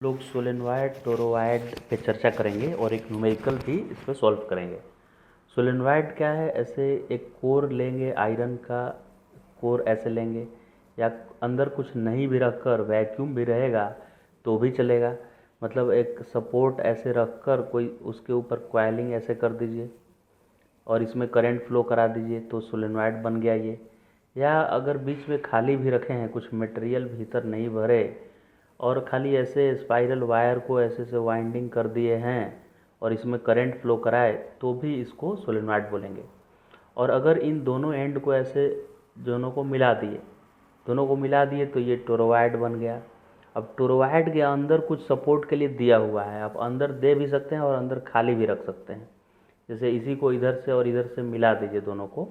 लोग solenoid toroid पे चर्चा करेंगे और एक न्यूमेरिकल भी इस पर सॉल्व करेंगे। सोलेनॉइड क्या है? ऐसे एक कोर लेंगे, आयरन का कोर ऐसे लेंगे, या अंदर कुछ नहीं भी रख कर वैक्यूम भी रहेगा तो भी चलेगा। मतलब एक सपोर्ट ऐसे रख कर कोई उसके ऊपर कॉइलिंग ऐसे कर दीजिए और इसमें करंट फ्लो करा दीजिए तो सोलेनॉइड बन गया ये। या अगर बीच में खाली भी रखे हैं, कुछ मटेरियल भीतर नहीं भरे और खाली ऐसे स्पाइरल वायर को ऐसे से वाइंडिंग कर दिए हैं और इसमें करंट फ्लो कराए तो भी इसको सोलेनॉइड बोलेंगे। और अगर इन दोनों एंड को ऐसे दोनों को मिला दिए तो ये टोरॉइड बन गया। अब टोरॉइड के अंदर कुछ सपोर्ट के लिए दिया हुआ है, आप अंदर दे भी सकते हैं और अंदर खाली भी रख सकते हैं। जैसे इसी को इधर से और इधर से मिला दीजिए दोनों को,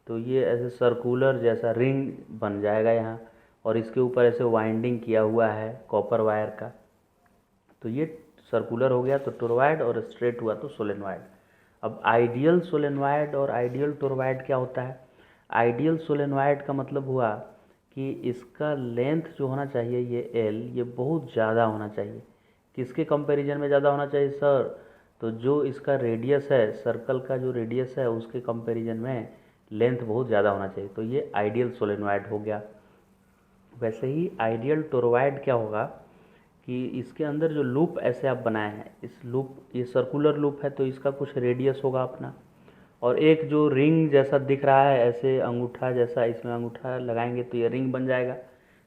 तो ये ऐसे सर्कुलर जैसा रिंग बन जाएगा यहाँ, और इसके ऊपर ऐसे वाइंडिंग किया हुआ है कॉपर वायर का, तो ये सर्कुलर हो गया तो टोरॉइड, और स्ट्रेट हुआ तो सोलेनॉइड। अब आइडियल सोलेनॉइड और आइडियल टोरॉइड क्या होता है? आइडियल सोलेनॉइड का मतलब हुआ कि इसका लेंथ जो होना चाहिए ये एल, ये बहुत ज़्यादा होना चाहिए। किसके कंपैरिजन में ज़्यादा होना चाहिए सर? तो जो इसका रेडियस है, सर्कल का जो रेडियस है उसके कंपैरिजन में लेंथ बहुत ज़्यादा होना चाहिए, तो ये आइडियल सोलेनॉइड हो गया। वैसे ही आइडियल टोरॉइड क्या होगा कि इसके अंदर जो लूप ऐसे आप बनाए हैं, इस लूप, ये सर्कुलर लूप है तो इसका कुछ रेडियस होगा अपना, और एक जो रिंग जैसा दिख रहा है ऐसे अंगूठा जैसा, इसमें अंगूठा लगाएंगे तो ये रिंग बन जाएगा,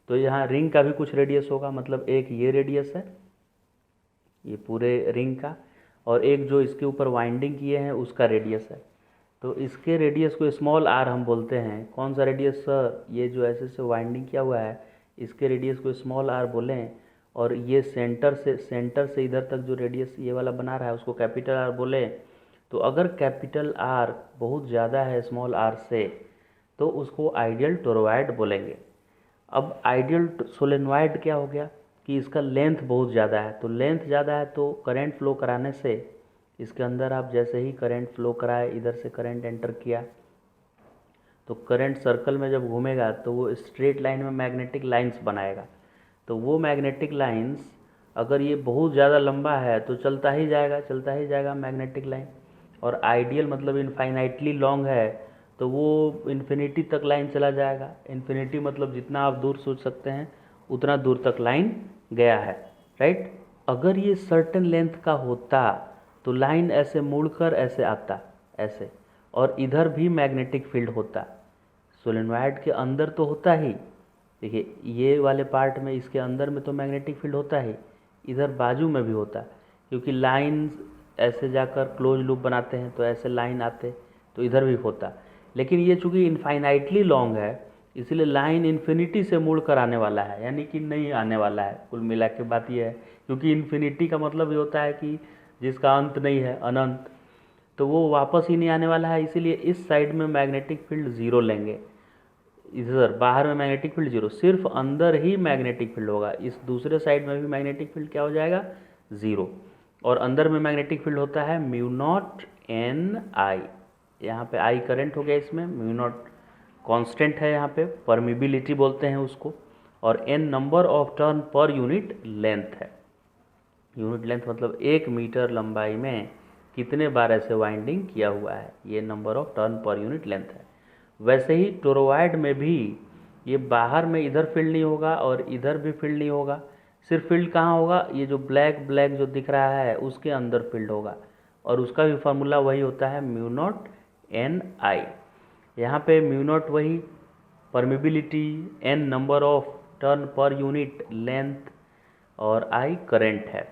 तो यहाँ रिंग का भी कुछ रेडियस होगा। मतलब एक ये रेडियस है ये पूरे रिंग का, और एक जो इसके ऊपर वाइंडिंग किए हैं उसका रेडियस है, तो इसके रेडियस को स्मॉल आर हम बोलते हैं। कौन सा रेडियस सर? ये जो ऐसे से वाइंडिंग किया हुआ है इसके रेडियस को स्मॉल आर बोलें, और ये सेंटर से इधर तक जो रेडियस ये वाला बना रहा है उसको कैपिटल आर बोले। तो अगर कैपिटल आर बहुत ज़्यादा है स्मॉल आर से तो उसको आइडियल टोरॉइड बोलेंगे। अब आइडियल सोलेनॉइड क्या हो गया कि इसका लेंथ बहुत ज़्यादा है, तो लेंथ ज़्यादा है तो करंट फ्लो कराने से इसके अंदर आप जैसे ही करंट फ्लो कराए, इधर से करंट एंटर किया तो करंट सर्कल में जब घूमेगा तो वो स्ट्रेट लाइन में मैग्नेटिक लाइंस बनाएगा। तो वो मैग्नेटिक लाइंस अगर ये बहुत ज़्यादा लंबा है तो चलता ही जाएगा मैग्नेटिक लाइन। और आइडियल मतलब इनफाइनाइटली लॉन्ग है तो वो इन्फिनिटी तक लाइन चला जाएगा। इन्फिनिटी मतलब जितना आप दूर सोच सकते हैं उतना दूर तक लाइन गया है, राइट। अगर ये सर्टेन लेंथ का होता तो लाइन ऐसे मुड़कर ऐसे आता, ऐसे, और इधर भी मैग्नेटिक फील्ड होता। सोलेनॉइड के अंदर तो होता ही, देखिए ये वाले पार्ट में, इसके अंदर में तो मैग्नेटिक फील्ड होता ही, इधर बाजू में भी होता, क्योंकि लाइन ऐसे जाकर क्लोज लूप बनाते हैं तो ऐसे लाइन आते तो इधर भी होता। लेकिन ये चूँकि इनफाइनाइटली लॉन्ग है इसलिए लाइन इन्फिनिटी से मुड़ कर आने वाला है, यानी कि नहीं आने वाला है। कुल मिला के बात ये है, क्योंकि इन्फिनिटी का मतलब ये होता है कि जिसका अंत नहीं है, अनंत, तो वो वापस ही नहीं आने वाला है। इसीलिए इस साइड में मैग्नेटिक फील्ड ज़ीरो लेंगे, इधर बाहर में मैग्नेटिक फील्ड जीरो, सिर्फ अंदर ही मैग्नेटिक फील्ड होगा। इस दूसरे साइड में भी मैग्नेटिक फील्ड क्या हो जाएगा? ज़ीरो। और अंदर में मैग्नेटिक फील्ड होता है म्यू नॉट एन आई, यहाँ पे आई करंट हो गया, इसमें म्यू नॉट कांस्टेंट है, यहाँ पे परमिबिलिटी बोलते हैं उसको, और n number of turn per unit length है। यूनिट लेंथ मतलब 1 मीटर लंबाई में कितने बार ऐसे वाइंडिंग किया हुआ है, ये number of turn per unit length है। वैसे ही टोरॉइड में भी ये बाहर में इधर फील्ड नहीं होगा और इधर भी फील्ड नहीं होगा, सिर्फ फील्ड कहाँ होगा? ये जो ब्लैक ब्लैक जो दिख रहा है उसके अंदर फील्ड होगा, और उसका भी फार्मूला वही होता है म्यू नॉट एन आई। यहाँ पे म्यू नॉट वही permeability, n number of turn per unit length, और आई करंट है,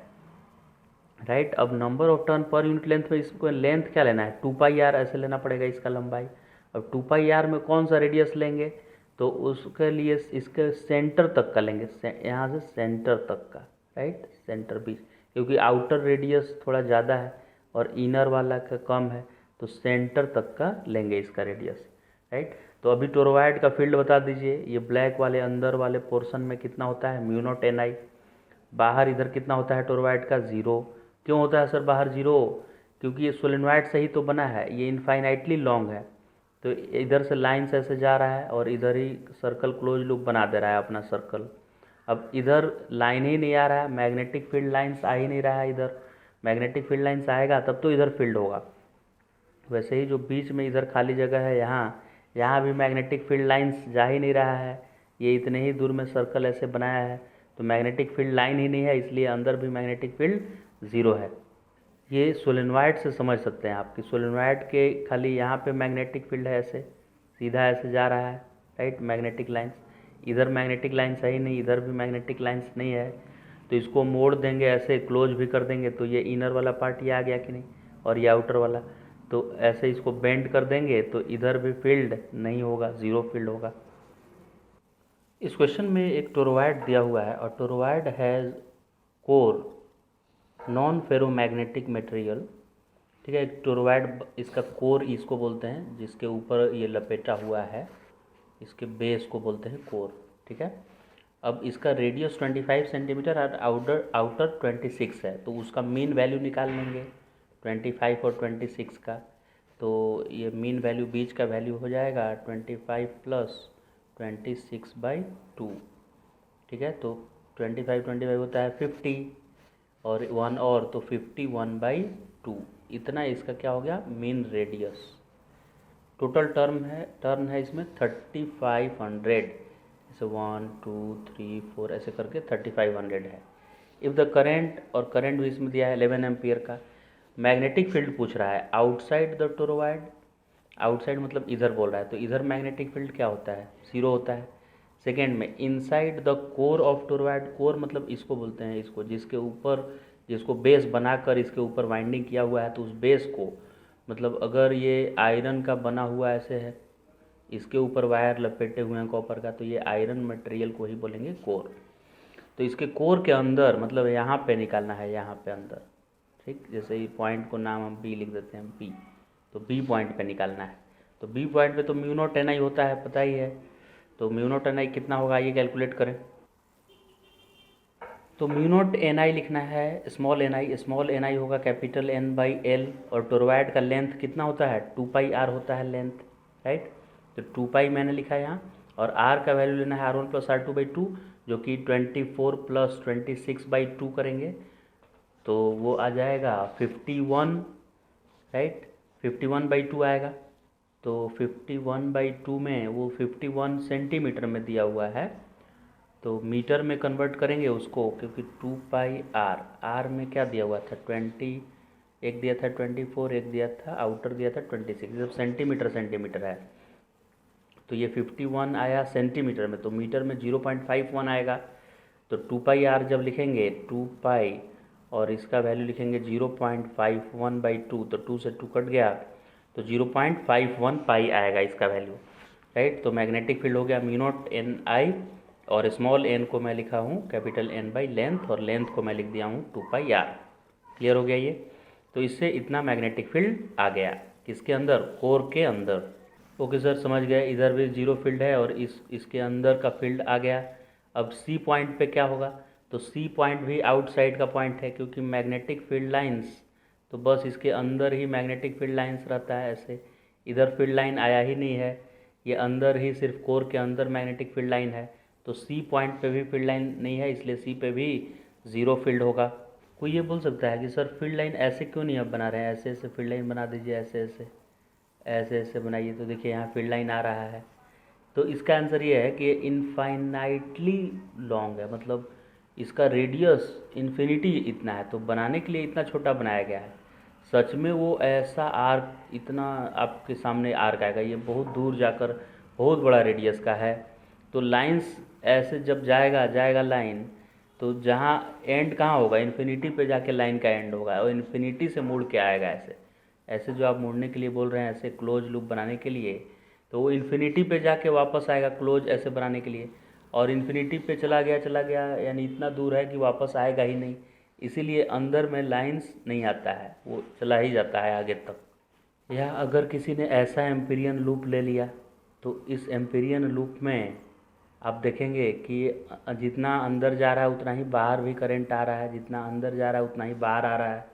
राइट। अब number of turn per unit length में इसको लेंथ क्या लेना है? 2πr ऐसे लेना पड़ेगा इसका लंबाई। अब 2πr में कौन सा रेडियस लेंगे? तो उसके लिए इसके सेंटर तक का लेंगे, यहाँ से सेंटर तक का, राइट, सेंटर बीच, क्योंकि आउटर रेडियस थोड़ा ज़्यादा है और इनर वाला का कम है, तो सेंटर तक का लेंगे इसका रेडियस, राइट। तो अभी टोरॉइड का फील्ड बता दीजिए, ये ब्लैक वाले अंदर वाले पोर्शन में कितना होता है? म्यू नॉट एन आई। बाहर इधर कितना होता है टोरॉइड का? ज़ीरो। क्यों होता है सर बाहर ज़ीरो? क्योंकि ये सोलेनॉइड से ही तो बना है, ये इनफाइनाइटली लॉन्ग है, तो इधर से लाइन से ऐसे जा रहा है और इधर ही सर्कल क्लोज लूप बना दे रहा है अपना सर्कल। अब इधर लाइन ही नहीं आ रहा है, मैग्नेटिक फील्ड लाइंस आ ही नहीं रहा है इधर, मैग्नेटिक फील्ड लाइंस आएगा तब तो इधर फील्ड होगा। वैसे ही जो बीच में इधर खाली जगह है यहाँ भी मैग्नेटिक फील्ड लाइंस जा ही नहीं रहा है, ये इतने ही दूर में सर्कल ऐसे बनाया है तो मैग्नेटिक फील्ड लाइन ही नहीं है, इसलिए अंदर भी मैग्नेटिक फील्ड ज़ीरो है। ये सोलेनॉइड से समझ सकते हैं आप कि सोलेनॉइड के खाली यहाँ पे मैग्नेटिक फील्ड है, ऐसे सीधा ऐसे जा रहा है, राइट, मैग्नेटिक लाइंस। इधर मैग्नेटिक लाइंस है ही नहीं, इधर भी मैग्नेटिक लाइंस नहीं है, तो इसको मोड़ देंगे ऐसे, क्लोज भी कर देंगे तो ये इनर वाला पार्ट ये आ गया कि नहीं, और ये आउटर वाला, तो ऐसे इसको बेंड कर देंगे तो इधर भी फील्ड नहीं होगा, ज़ीरो फील्ड होगा। इस क्वेश्चन में एक टोरॉइड दिया हुआ है और toroid has core non ferromagnetic material, ठीक है। एक टोरॉइड, इसका कोर इसको बोलते हैं जिसके ऊपर ये लपेटा हुआ है, इसके बेस को बोलते हैं कोर, ठीक है। अब इसका रेडियस 25 सेंटीमीटर और आउटर 26 है, तो उसका मीन वैल्यू निकाल लेंगे 25 और 26 का, तो ये मीन वैल्यू बीच का वैल्यू हो जाएगा 25 प्लस 26/2, ठीक है। तो 25 होता है 50 और 1 और तो 51/2, इतना इसका क्या हो गया, मीन रेडियस। टोटल टर्न है इसमें 3500, जैसे 1 2 3 4 ऐसे करके 3500 है। इफ़ द करेंट, और करंट भी इसमें दिया है 11 एम्पियर का। मैग्नेटिक फील्ड पूछ रहा है आउटसाइड द टोरॉइड, आउटसाइड मतलब इधर बोल रहा है, तो इधर मैग्नेटिक फील्ड क्या होता है, ज़ीरो होता है। सेकेंड में inside the core of toroid, core मतलब इसको बोलते हैं, इसको जिसके ऊपर, जिसको बेस बनाकर इसके ऊपर वाइंडिंग किया हुआ है, तो उस बेस को, मतलब अगर ये आयरन का बना हुआ ऐसे है, इसके ऊपर वायर लपेटे हुए हैं कॉपर का, तो ये आयरन मटेरियल को ही बोलेंगे कोर। तो इसके कोर के अंदर, मतलब यहाँ पे निकालना है, यहाँ पे अंदर, ठीक, जैसे ये पॉइंट को नाम हम बी लिख देते हैं, बी, तो बी पॉइंट पे निकालना है। तो बी पॉइंट पे तो म्यू नॉट एन आई होता है, पता ही है, तो म्यू नॉट एन आई कितना होगा ये कैलकुलेट करें। तो म्यू नॉट एन आई लिखना है, स्मॉल एन आई होगा कैपिटल एन बाई एल, और टोरॉइड का लेंथ कितना होता है, 2πr होता है लेंथ, राइट। तो 2π मैंने लिखा है यहाँ, और r का वैल्यू लेना है R1 + R2/2, जो कि 24 + 26/2 करेंगे तो वो आ जाएगा 51, राइट, 51/2 आएगा। तो 51/2 में वो 51 सेंटीमीटर में दिया हुआ है, तो मीटर में कन्वर्ट करेंगे उसको, क्योंकि 2πr, r में क्या दिया हुआ था 20, एक दिया था 24, एक दिया था आउटर दिया था 26, जब सेंटीमीटर है, तो ये 51 आया सेंटीमीटर में, तो मीटर में 0.51 आएगा। तो 2πr जब लिखेंगे 2π और इसका वैल्यू लिखेंगे 0.51/2, तो 2 से 2 कट गया, तो 0.51 पाई आएगा इसका वैल्यू, राइट। तो मैग्नेटिक फील्ड हो गया म्यू नॉट एन आई, और स्मॉल एन को मैं लिखा हूँ कैपिटल एन बाई लेंथ, और लेंथ को मैं लिख दिया हूँ 2πr। क्लियर हो गया ये। तो इससे इतना मैग्नेटिक फील्ड आ गया, किसके अंदर, कोर के अंदर। ओके सर, समझ गए, इधर भी जीरो फील्ड है और इसके अंदर का फील्ड आ गया। अब सी पॉइंट पे क्या होगा, तो सी पॉइंट भी आउटसाइड का पॉइंट है, क्योंकि मैग्नेटिक फील्ड लाइंस तो बस इसके अंदर ही मैग्नेटिक फील्ड लाइंस रहता है ऐसे, इधर फील्ड लाइन आया ही नहीं है, ये अंदर ही सिर्फ कोर के अंदर मैग्नेटिक फील्ड लाइन है, तो सी पॉइंट पे भी फील्ड लाइन नहीं है, इसलिए सी पे भी ज़ीरो फील्ड होगा। कोई ये बोल सकता है कि सर फील्ड लाइन ऐसे क्यों नहीं अब बना रहे हैं, ऐसे ऐसे फील्ड लाइन बना दीजिए, ऐसे ऐसे ऐसे ऐसे बनाइए, तो देखिए यहाँ फील्ड लाइन आ रहा है। तो इसका आंसर ये है कि ये इनफाइनाइटली लॉन्ग है, मतलब इसका रेडियस इन्फिनिटी इतना है, तो बनाने के लिए इतना छोटा बनाया गया है। सच में वो ऐसा आर्क इतना आपके सामने आर्क आएगा, ये बहुत दूर जाकर बहुत बड़ा रेडियस का है। तो लाइंस ऐसे जब जाएगा लाइन, तो जहाँ एंड कहाँ होगा, इन्फिनिटी पे जाके लाइन का एंड होगा, और इन्फिनिटी से मुड़ के आएगा ऐसे ऐसे जो आप मुड़ने के लिए बोल रहे हैं, ऐसे क्लोज लूप बनाने के लिए, तो वो इन्फिनिटी पे जाके वापस आएगा क्लोज ऐसे बनाने के लिए, और इन्फिनिटी पे चला गया, यानी इतना दूर है कि वापस आएगा ही नहीं, इसीलिए अंदर में लाइंस नहीं आता है, वो चला ही जाता है आगे तक। या अगर किसी ने ऐसा एम्पीरियन लूप ले लिया, तो इस एम्पीरियन लूप में आप देखेंगे कि जितना अंदर जा रहा है उतना ही बाहर भी करंट आ रहा है, जितना अंदर जा रहा है उतना ही बाहर आ रहा है।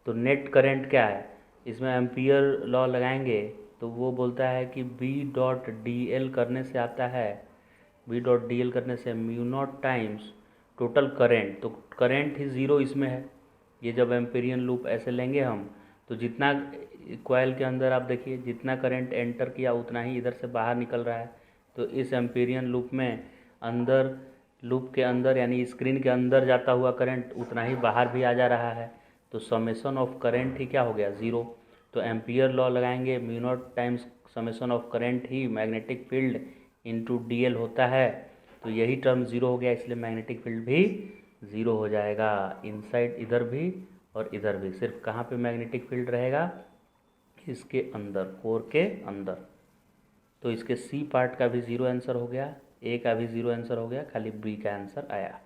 तो नेट करंट क्या है, इसमें एम्पियर लॉ लगाएंगे तो वो बोलता है कि B.dl करने से आता है बी डॉट डी एल करने से mu naught times total current, तो करेंट ही ज़ीरो इसमें है। ये जब एम्पीरियन लूप ऐसे लेंगे हम, तो जितना कॉइल के अंदर आप देखिए जितना करंट एंटर किया उतना ही इधर से बाहर निकल रहा है। तो इस एम्पीरियन लूप में अंदर, लूप के अंदर यानी स्क्रीन के अंदर जाता हुआ करंट उतना ही बाहर भी आ जा रहा है। तो समेशन ऑफ करंट ही क्या हो गया, ज़ीरो। तो एम्पियर लॉ लगाएंगे, mu naught times summation of current he magnetic field into D L होता है। तो यही टर्म ज़ीरो हो गया, इसलिए मैग्नेटिक फील्ड भी ज़ीरो हो जाएगा। इनसाइड इधर भी और इधर भी, सिर्फ कहाँ पे मैग्नेटिक फील्ड रहेगा, इसके अंदर, कोर के अंदर। तो इसके सी पार्ट का भी ज़ीरो आंसर हो गया, ए का भी ज़ीरो आंसर हो गया, खाली बी का आंसर आया।